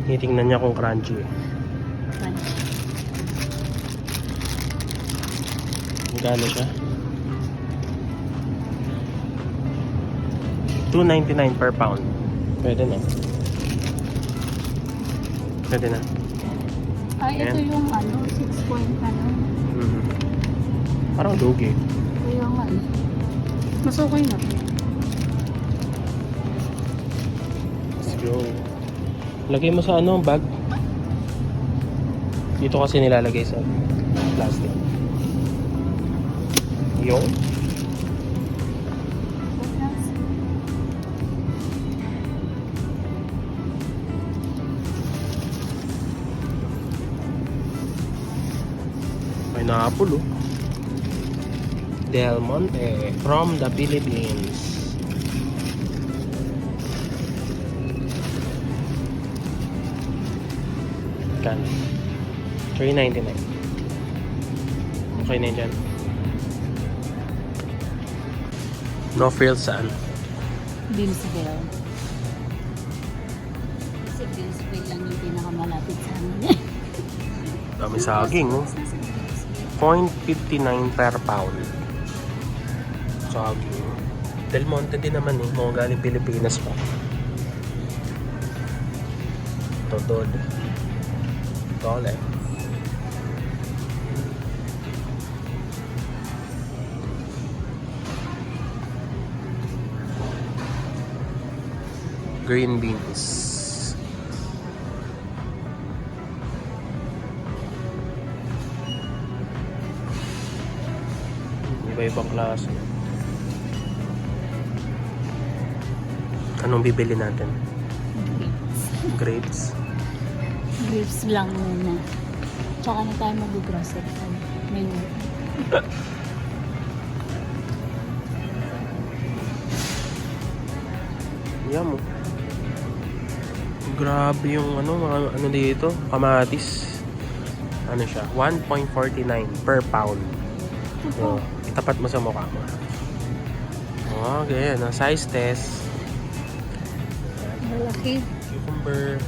Titingnan niya kung crunchy. Crunchy. Magkano siya? $2.99 per pound. Pwede na. Pwede na. Ay, ito Ayan. yung ano, 6 point ano. Parang lugi. Kaya nga eh. Mas okay na. Let's go. Lagay mo sa ano, bag. Dito kasi nilalagay sa plastic. Yung What else? pineapple, oh. Del Monte from the Philippines. Kan $3.99. Okay na yun dyan. No frills saan? Beamsville. Kasi Beamsville lang yung pinakamalapit sa amin. Dami saging, oh. 0.59 per pound. Saging. Del Monte din naman, eh. Mga galing Pilipinas pa. Todod. Tole. Green beans. Iba-ibang klase. Anong bibili natin? Grapes. Grapes lang muna. Tsaka na tayo mag-grocery. May Yan mo. Grabe yung mga ano dito, kamatis. Ano siya? 1.49 per pound. So, itapat mo sa mukha mo. Okay, na size test. malaki. Cucumber,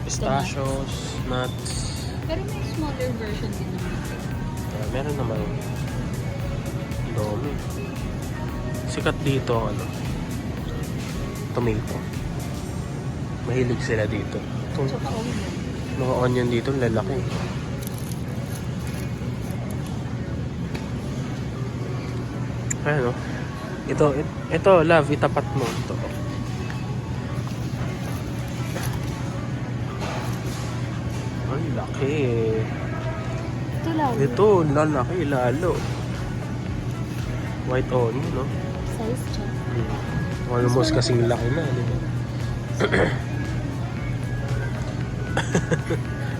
pistachios, nuts. Pero may smaller version din naman. Meron naman. Dami. Sikat dito, ano, tomato. Mahilig sila dito. Itong Tsaka onion. mga onion dito, lalaki. Ayan, oh. Ito, love, itapat mo. Ito. Ang laki. Ito lang. Ito, lalaki, lalo. White onion, no? Size check. Almost kasing laki na, di ba?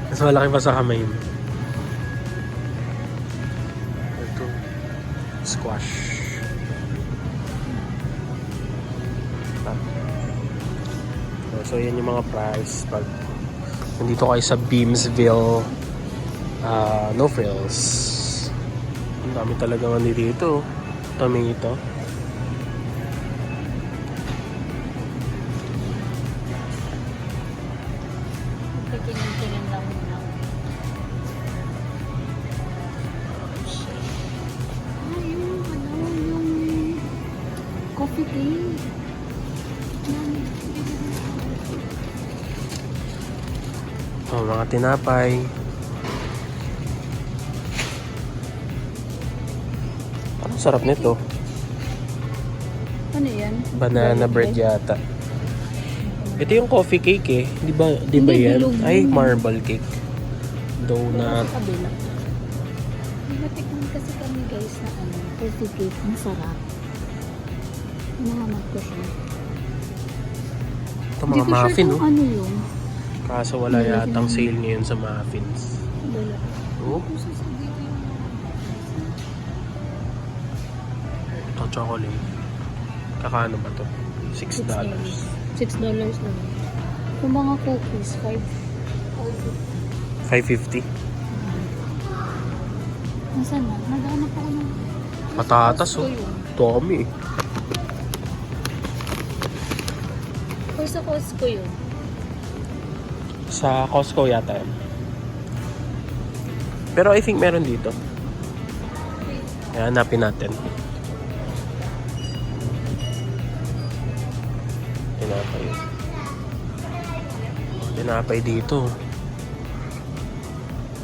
Mas malaki pa sa kamay mo. Ito, squash. So, yan yung mga price pag nandito kayo sa Beamsville, no frills. Ang dami talaga nga dito. Tomato. Pagkinin lang muna. Yung coffee cake. Oh, mga tinapay. Ang sarap nito. Ano yan? Banana bread yata. Ito yung coffee cake, eh. Di ba Hindi, yan? bilog Ay, yun. marble cake. Donut. Sa kabila. Natikman kasi kami guys na coffee cake. Ang sarap. Hinahanap ko siya. Ito Hindi mga ko muffin, sure oh. kung ano yun. Kaso wala yatang sale ngayon sa muffins. Wala. Oh, Kung sasabihin ko yung ito chocolate. Kakano ba to? $6. $6 lang. Yung mga cookies, 5.50. Nasaan na? Naghanap ako ng... Patatas, oh. Dami. Or sa Costco yun. Sa Costco yata yan. Pero I think meron dito. Kaya hanapin natin. Tinapay. Tinapay dito.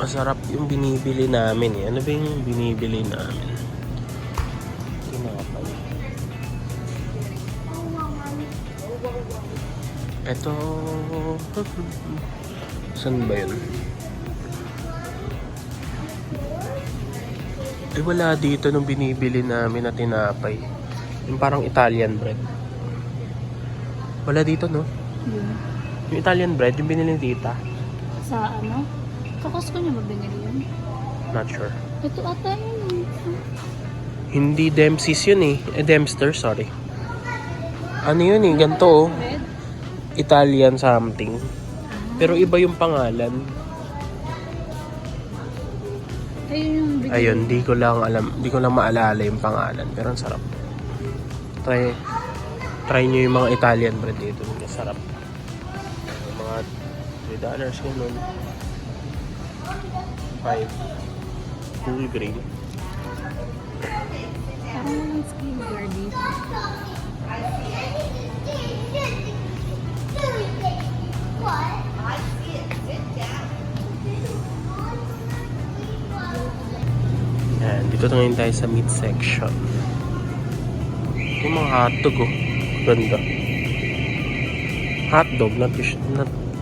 Masarap yung binibili namin eh. Ano ba yung binibili namin? Tinapay. Ito. Saan ba yun? Eh wala dito nung binibili namin na tinapay. Yung parang Italian bread. Wala dito no? Yun. Yung Italian bread, yung binili ni tita. Sa ano? Sa Costco niya ba binili yun? Not sure. Ito ata yun. Hindi Dempsey's yun eh. Dempster, sorry. Ano yun eh, ganito oh. Bread? Italian something. Pero iba yung pangalan. Ayun yung binili. Ayun, di ko lang maalala yung pangalan. Pero ang sarap. Try nyo yung mga Italian bread dito. Masarap. Yung mga $3 ganun. 5. Full grain. Parang walang skin guard dito. Yan, dito na ngayon tayo sa meat section. Yung mga hotdog oh. Ganda. Hotdog, not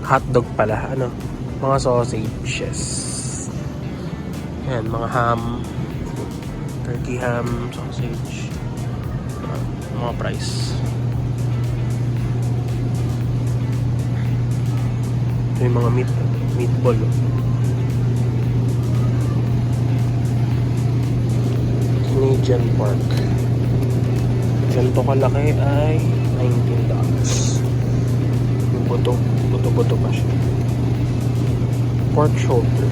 hotdog pala. Ano? Mga sausages. Yan, mga ham. Turkey ham, sausage. Mga price. Ito yung mga meatball oh. Canadian pork. Ganito kalaki ay $19. Yung buto pa siya. Pork shoulder.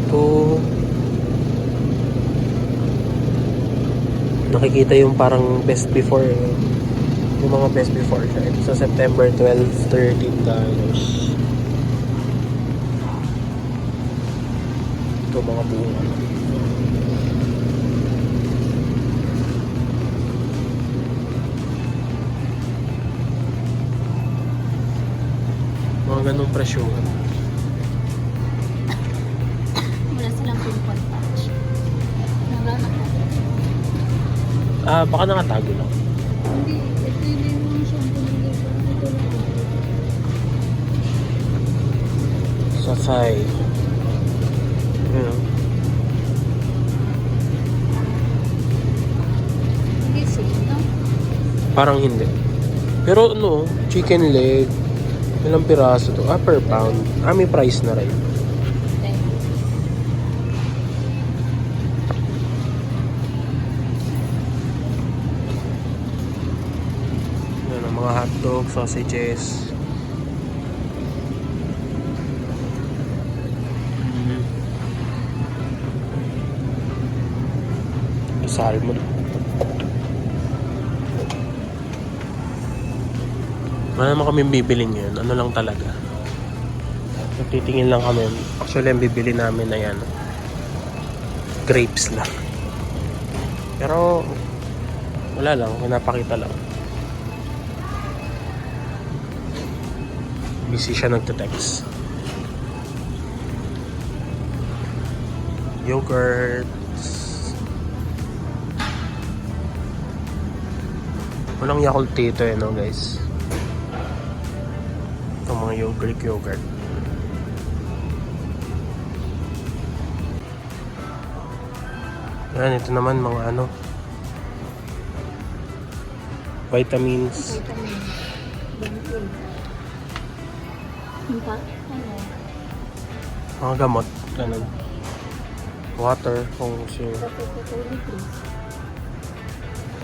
Ito. Nakikita yung parang best before. Yung mga best before siya. Ito sa September 12, $13. Ito mga bunga. Mga ganong presyo. Wala silang pimple patch. Baka nakatago lang. Hindi. Ito yung shampoo nila. Ito lang. Sa thigh. Ayan. Hindi same, no? Parang hindi. Pero ano, chicken leg. Ilang piraso to? Per pound. May price na rin. Ayan, ang mga hotdog, sausages. Salmon. Wala naman kami bibiling yun. Ano lang talaga. Nagtitingin lang kami. Actually, ang bibili namin na yan. Grapes lang. Pero, wala lang. Pinapakita lang. Busy siya nagte-text. Yogurt. Walang Yakult dito eh, no guys? Itong mga yogurt. Yan, ito naman mga ano. Vitamins. Vitamin. Vitamin. Yung pa? Ano? Mga gamot. Ganun. Water. Kung gusto nyo.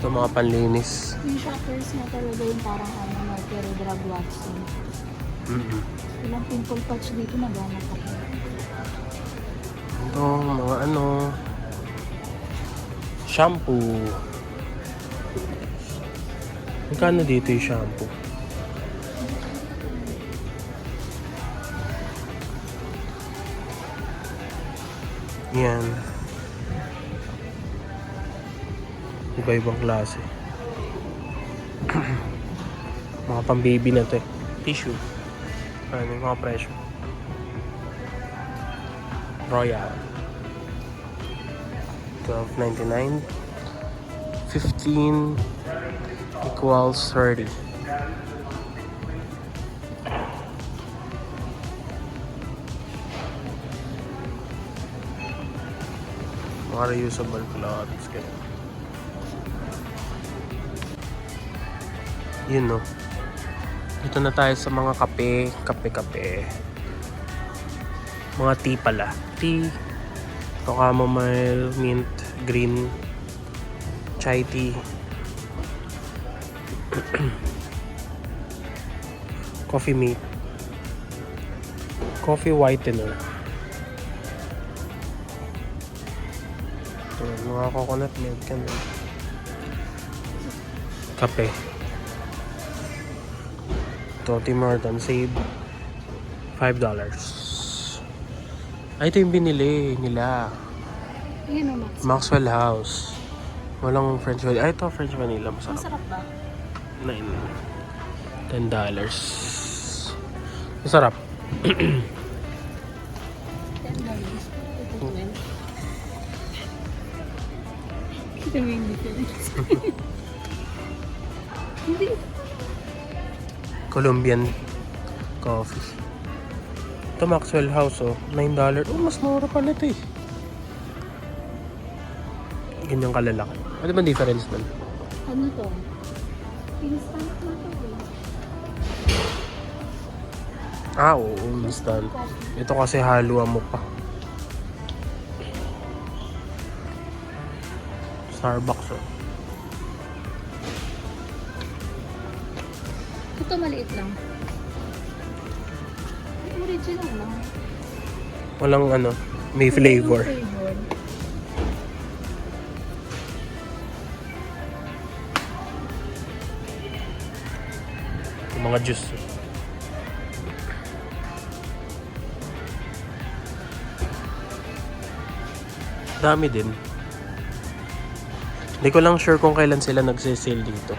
Ito mga panlinis. Yung shoppers na talaga yung parang ano, Mercury Drug Watson. Ilang pimple patch dito naghanap ako. Ito, mga ano, shampoo. Magkano dito yung shampoo? Yan. Iba-ibang klase. Mga pang-baby na to eh. Tissue. Ano yung mga presyo? Royal. $12.99. 15 equals 30. Mga reusable clothes. Ganun. Yun no. Dito na tayo sa mga kape. Kape. Mga tea pala. Tea. Ito chamomile, mint, green, chai tea. Coffee mate. Coffee whitener. Ito, mga coconut milk. Kape. Ito, Tim Hortons, save $5. Ay, ito yung binili nila. Yan o, Max. Maxwell House. Walang French vanilla. Ay, ito French vanilla. Masarap. Masarap ba? $10. Masarap. $10. Kita mo yung difference. Hindi. Colombian coffee. Ito Maxwell House, oh. $9. Oh, mas mura pala ito eh. Ganyang kalalaki. Ano ba difference nun? Ano to? Instant na to eh. Oo, instant. Ito kasi haluan mo pa. Starbucks, oh. Ito maliit lang. Original lang. Walang ano, may flavor. Yung mga juice. Dami din. Hindi ko lang sure kung kailan sila nagse-sale dito.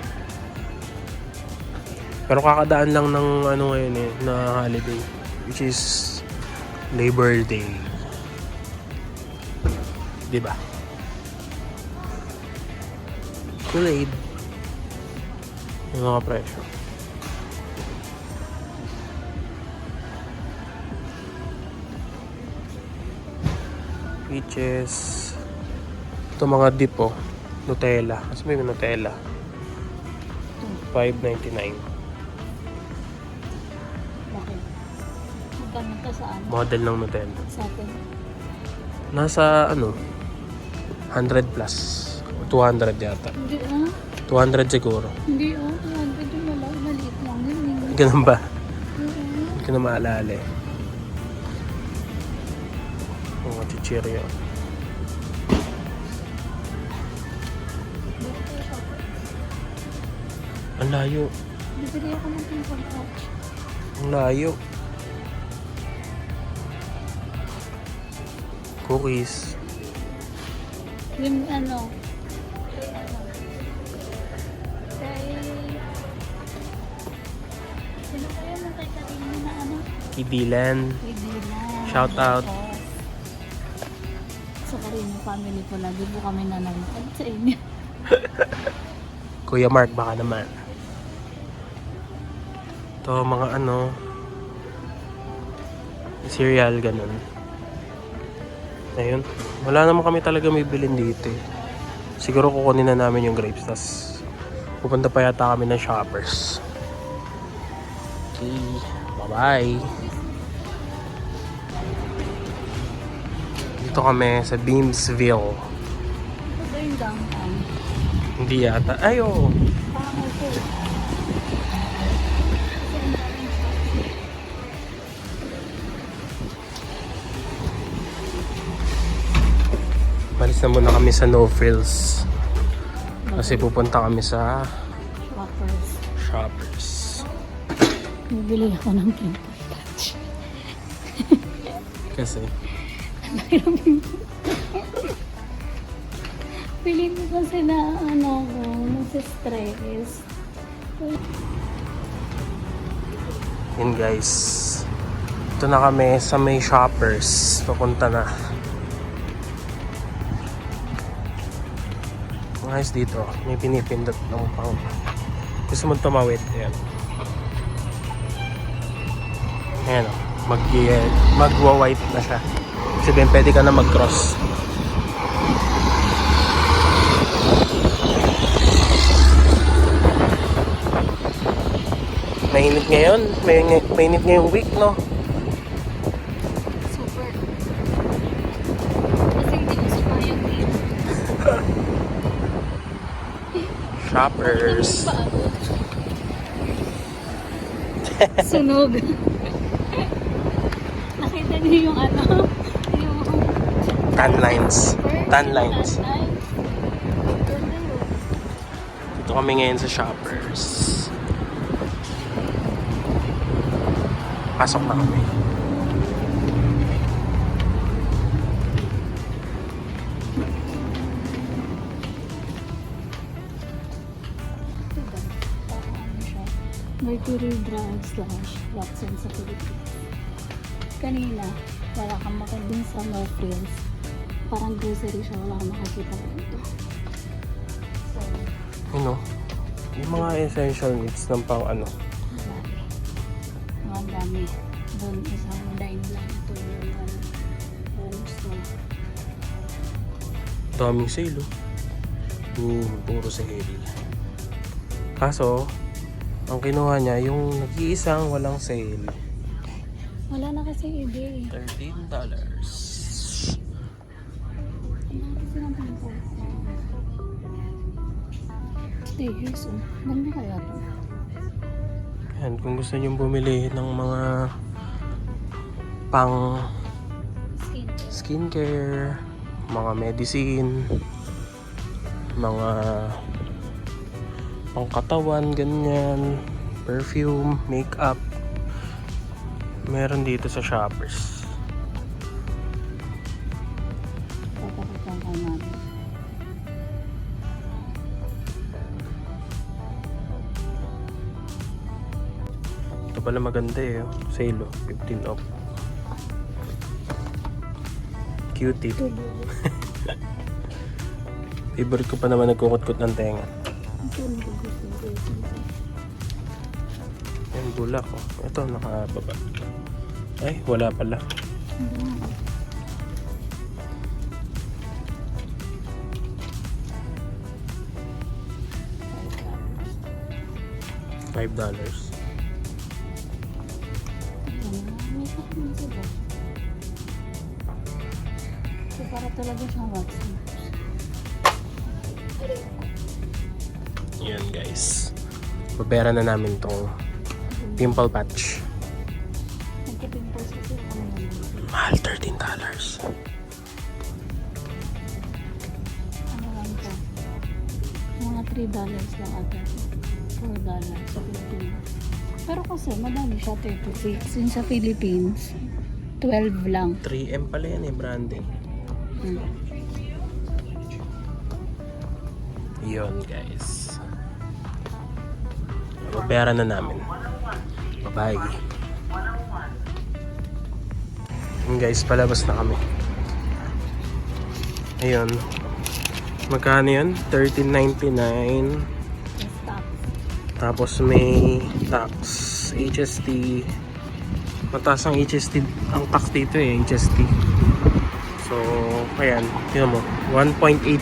Pero kakadaan lang ng ano ngayon eh, na holiday. Which is Labor Day. Diba? Kool-Aid. Yung mga presyo. Peaches. Ito mga dip oh. Nutella. Kasi may Nutella. $5.99. Bakit? Magkano ka saan? Model ng Nutella. Sa atin? Nasa ano 100 plus 200 yata. Hindi ah. 200 siguro. Hindi ah. 200 yung maliit lang. Yun. Ganun ba? Oo. Hindi ko na maalala eh. Mga chichirya. Ang layo. Bibili ako ng ping-pong pouch. Ang layo. Cookies. Yung ano. Kay... Sino kaya nang kay Karina na ano? Kidilan. Kay Dylan. Shout out. Sa Karina family po, lagi po kami nanonood sa inyo. Kuya Mark, baka naman. Ito, mga ano, cereal, ganun. Ayun. Wala naman kami talaga may bilhin dito eh. Siguro kukunin na namin yung grapes. Tas pupunta pa yata kami ng Shoppers. Okay. Bye-bye. Dito kami sa Beamsville. Ito ba yung downtown? Hindi yata. Ay, oo. Parang ito. Alis na muna kami sa No Frills. Kasi pupunta kami sa Shoppers. Shoppers. Bibili ako ng pimple patch. Kasi Feeling ko kasi na ano ko, nasa-stress. yun guys. Ito na kami sa may Shoppers. Papunta na. Ayos dito. May pinipindot ng pang gusto mo tumawid. Ayan. Ayan o. Magwa-white na siya. Sabihin, pwede ka na mag-cross. Mainit ngayon. Mainit ngayong week, no? Super. Kasi hindi ko sa kaya ko. Shoppers. Sunog. Nakita niyo yung ano? Yung Tan lines. Tan lines. Ganda yun. Dito kami ngayon sa Shoppers. Pasok na kami. Diba? Parang ano siya. Mercury Drug / Lawson sa Pilipinas. Kanina, wala kang makadun sa No Frills. Parang grocery siya, wala kang makakita dito. So, Ano? Yung mga essential needs ng pang ano. marami. Ang dami. Doon isang dine lang. Ito yung home store. Daming sale, oh. Puro sale. Kaso, ang kinuha niya, yung nag-iisang walang sale. Wala na kasi eBay. $13. Ano kasi ng pimples? Stayers, oh. Ganda kaya to. Yan, kung gusto niyo bumili ng mga pang skincare, mga medicine, mga pangkatawan, ganyan, perfume, makeup, meron dito sa Shoppers. Papakita ko namin. Ito pala maganda eh, oh. Sale, oh. 15 off. Cutie. Favorite ko pa naman nagkukot-kot ng tenga. Ito ang gusto ko. Yan, bulak, oh. Ito, nakababa. Ay, wala pala. $5. May sakit na sila. So, para talaga siyang waxing. Yan guys. Babera na namin tong pimple patch. Nagka-pimples kasi ako naman. Mahal, $13. Ano lang to? Mga $3 lang ata. $4 sa Pilipinas. Pero kasi madami siya 36. Yun sa Philippines, 12 lang. 3M pala yan eh, branding. Yun guys. Babera na namin. Bye-bye. Yun guys, palabas na kami. Ayun. Magkano yun? $13.99. Stop. Tapos may tax, HST. Mataas ang HST, ang tax dito eh, HST. So, ayan, yun mo. $1.82,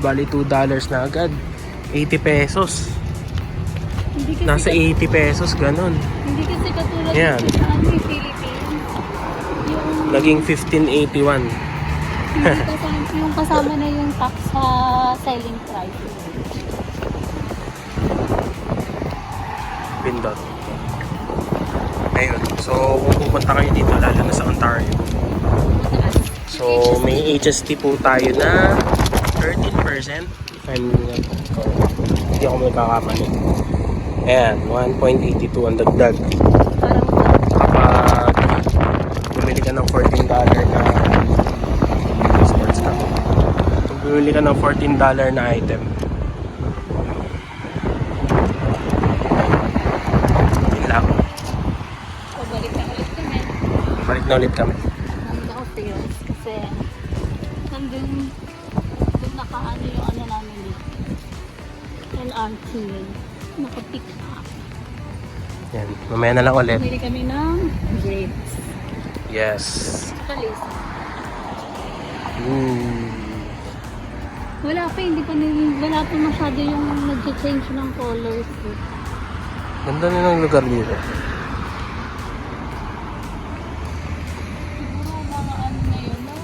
bali $2 na agad. 80 pesos. Hindi kasi Nasa 80 pesos, ganun. Hindi kasi katulad Yan. dito sa ano yung Philippines. Yung Naging 1581. yung kasama na yung tax sa selling price. Pindot. Ayun. So, kung pupunta kayo dito, lalo na sa Ontario. Mataas. So, So, may HST po tayo na 13%. If I'm hindi ako magkakamali. Ayan, 1.82 ang dagdag. Parang Kapag bumili ka ng $14 na sports ka. Kung bumili ka ng $14 na item. Yun lang. pabalik na ulit kami. Balik na ulit kami. Ng no frills. Kasi nandun nakaano yung ano namin dito. LRT. Nakapick up. Yan, mamaya na lang ulit. Bumili kami ng grapes. Yes. Kalis. Ooh. Wala pa masyado yung nag-change ng colors. Eh. Ganda na ng lugar dito. Siguro mga ano na yun, no?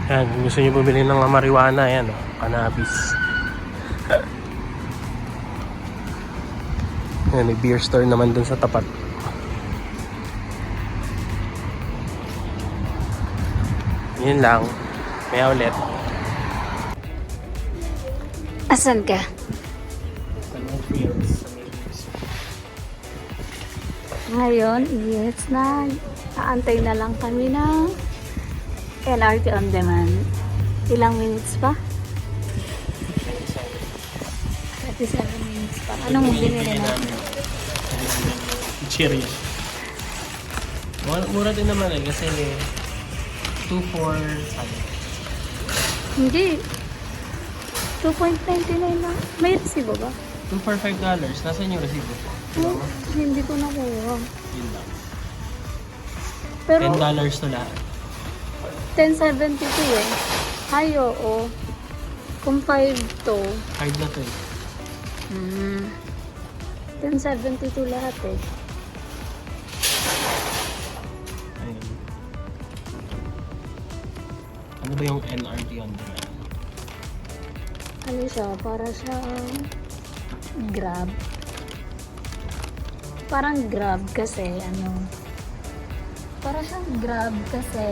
Yan, kung gusto nyo bumili ng marijuana, yan, oh, cannabis. Yan, may beer store naman dun sa tapat. Yun lang. May ulit. Asan ka? Ngayon is na aantay na lang kami ng LRT on demand. Ilang minutes pa? 37 minutes pa. Anong binili natin? Cherry. Mura din naman eh, kasi 2.4 Hindi. 2.99 lang. May resibo ba? $2 for $5. Nasaan yung resibo? Oh, hindi ko nakuha. Yun lang. Pero $10 to lahat. 10.72 eh. Ay, oo. Kung 5 to, 5 na to eh. 10.72 lahat eh. Ayun. Ano ba yung NRT on demand? Ano siya? Para siyang Grab. Parang Grab kasi ano. Para siyang Grab kasi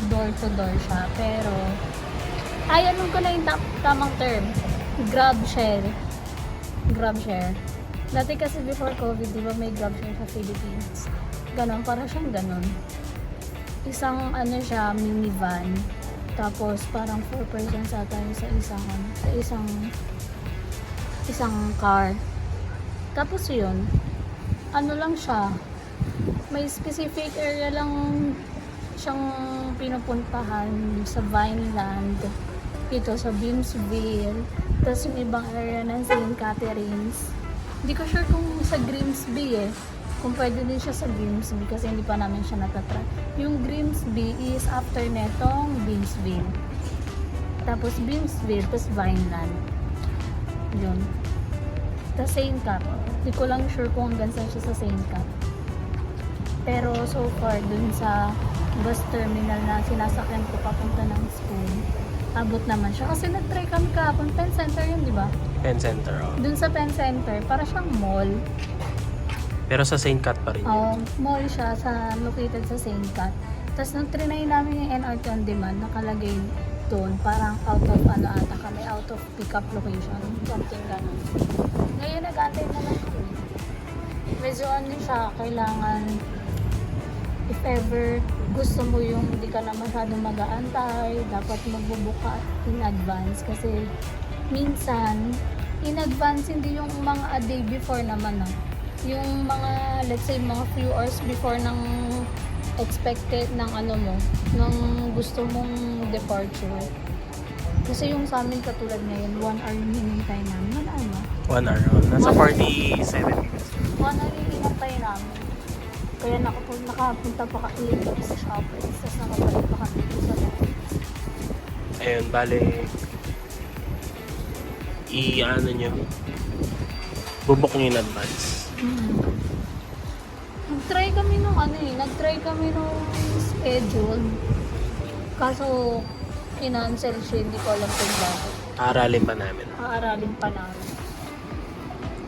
door to door siya. Pero, ay anong ko na yung tamang term? Grab share. Grab share. Dati kasi before COVID, di ba may Grab share sa Philippines? Ganon, para siyang ganon. Isang ano siya, minivan. Tapos parang 4 persons ata yun sa isang car. Tapos yun, ano lang siya, may specific area lang siyang pinupuntahan sa Vineland, dito sa Beamsville, tapos yung ibang area ng St. Catharines. Hindi ko sure kung sa Grimsby eh, kung pwede din siya sa Grimsby kasi hindi pa namin siya natatry. Yung Grimsby is after netong Beamsville. Tapos Beamsville, tapos Vineland. Yun. Tapos St. Cat. Hindi ko lang sure kung hanggang saan siya sa St. Cat. Pero so far, dun sa bus terminal na sinasakyan ko papunta ng school, abot naman siya. Kasi nag-try kami kahapon. Pen Center yun, di ba? Pen Center, oh. Dun sa Pen Center, para siyang mall. Pero sa St. Cat pa rin yun. Oh, mall siya, located sa St. Cat. Tapos nung trinay namin yung NRT on demand, nakalagay doon, parang out of ano ata kami, out of pickup location, something ganun. Ngayon nag-antay na lang kami. Medyo ano siya, kailangan if ever gusto mo yung hindi ka na masyadong mag-aantay, dapat magbubuka in advance kasi minsan in advance hindi yung mga a day before naman yung mga let's say mga few hours before ng expected ng ano mo, ng gusto mong departure. Kasi yung sa amin katulad ngayon, 1 hour yung hinintay namin. 1 hour ba? 1 hour. Oh. Nasa 47 minutes. 1 hour yung hinintay namin. Kaya nakapunta pa kami sa shoppers, tapos nakabalik pa kami sa Ayun, bale, i-ano nyo, bubok nyo in advance. Nag-try kami nung schedule. Kaso, kinancel siya, hindi ko alam kung bakit. Aaralin pa namin. Aaralin pa namin.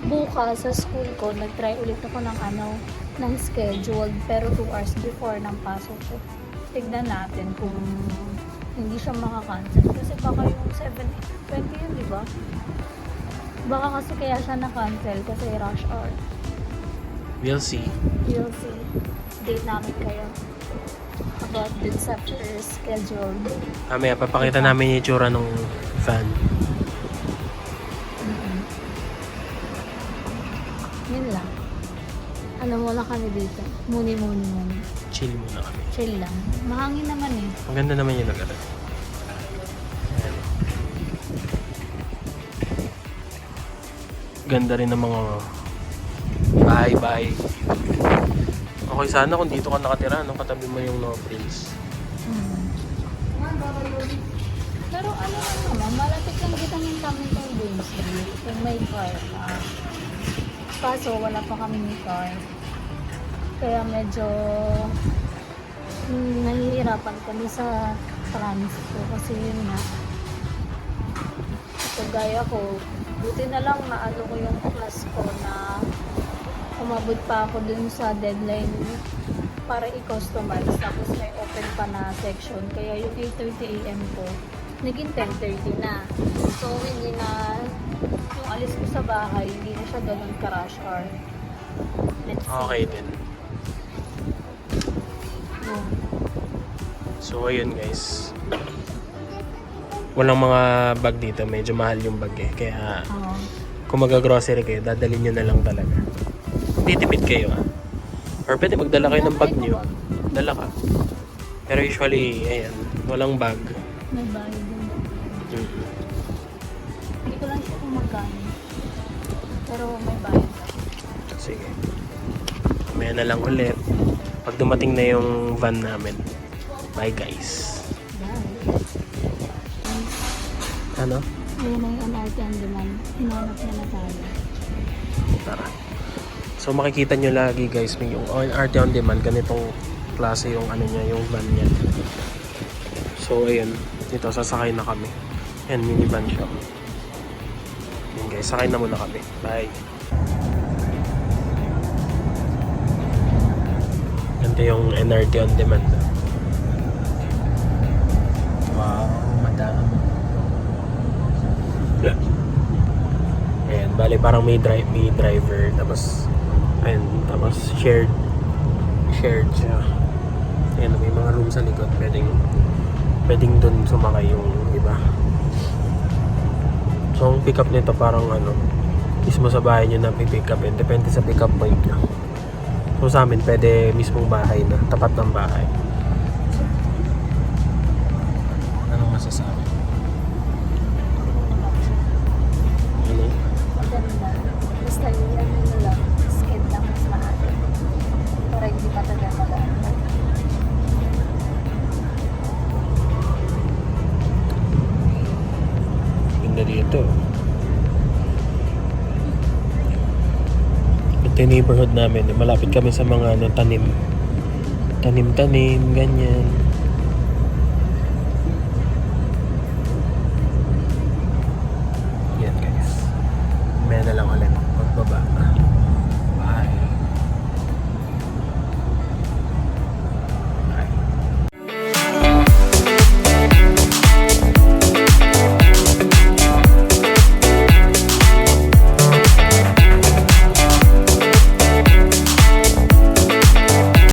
bukas sa school ko, nag-try ulit ako ng schedule, pero 2 hours before ng pasok ko. Tignan natin kung hindi siya makakancel. Kasi baka yung 7:20 yun, di ba? Baka kasi kaya siya na-cancel kasi rush hour. We'll see. We'll see. Date namin kayo about din sa first schedule. Mamaya, papakita namin yung itsura ng van. Yun lang. Ano muna kami dito? Muni. Chill muna kami. Chill lang. Mahangin naman eh. Ang ganda naman yung lugar. Ayan. Ganda rin ng mga bahay-bahay. Okay sana kung dito ka nakatira, nung katabi mo yung No Frills. Pero ano lang naman, malapit lang kita ng kami ng Bloomsbury. Kung may car na. Kaso wala pa kami ng car. Kaya medyo nahihirapan kami sa transit ko. Kasi yun nga. So gaya ko, buti na lang naano ko yung class ko na umabot pa ako dun sa deadline para i-customize. Tapos may open pa na section. Kaya yung 8:30 AM ko, naging 10:30 na. So, hindi na, yung alis ko sa bahay, hindi na siya ganun ka-rush hour. Let's see. Okay din. Oh. So ayun guys. Walang mga bag dito, medyo mahal yung bag eh. Kaya Oo. kung mag-grocery kayo, dadalhin nyo na lang talaga. Titipid kayo ah. Or pwede magdala kayo ng bag nyo. Dala ka. Pero usually, ayan, walang bag. May bayad din. Mm-hmm. Hindi ko lang siya kung magkano. Pero may bayad. Sige. Mamaya na lang ulit. Pag dumating na yung van namin. Bye guys. Bye. Ano? Ayan na yung NRT on demand. Hinanap niya na tayo. Tara. So makikita nyo lagi guys, may yung RT on demand, ganitong klase yung ano niya, yung van niya. So ayun, dito sasakay na kami. Yan, minivan siya. Yan guys, sakay na muna kami. Bye. Ganito yung NRT on demand. Wow, madami. Ayan, bali parang may driver, tapos ayun, tapos shared siya. Ayan, may mga room sa likod, pwedeng dun sumakay yung iba. So ang pick up nito parang ano, mismo sa bahay nyo na pick up, depende sa pick up point nyo. So sa amin pwede mismong bahay na, tapat ng bahay. Anong masasabi? Ano? Maganda. Basta yung ano nila, skid lang mas mahal. Para hindi pa taga magaan. Ganda dito. Ito yung neighborhood namin. Malapit kami sa mga ano, tanim, ganyan.